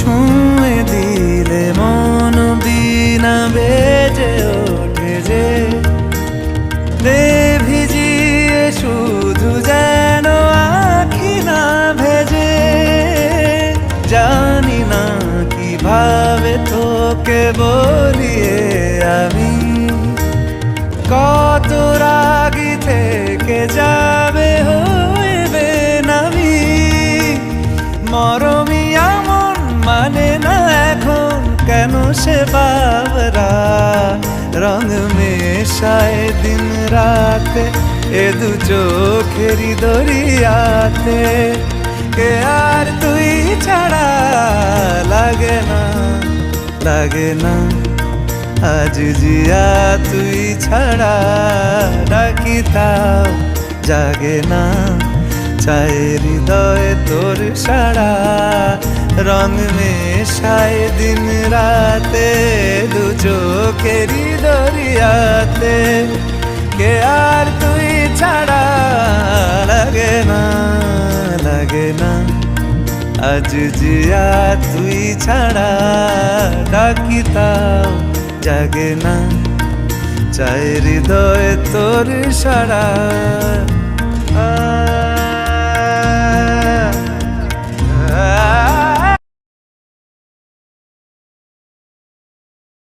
ছুঁয়ে দিলে মন বিনা বেজে ওঠে যে দে ভিজিয়ে শুধু যেন আখি না ভেজে। জানি না কিভাবে তোকে বলিয়ে আমি কত রাগি থেকে যাবে হইবে নামি। মরমি এমন মানে না এখন কেন সে বাবরা রং মেশায় দিন রাতে এ দু চোখেরি দরিয়াতে। কে আর তুই ছাড়া লাগে না লাগে না আজ জিয়া তুই ছাড়া ডাকি তাও জাগে না। চায় হৃদয় তোর সারা রং মেশায় দিন রাতে দু চোখেরি দরিয়াতে। কে আর তুই ছাড়া লাগে না লাগে না আজ জিয়া তুই ছাড়া ডাকি তাও জাগে না। চায় হৃদয় তোর সারা।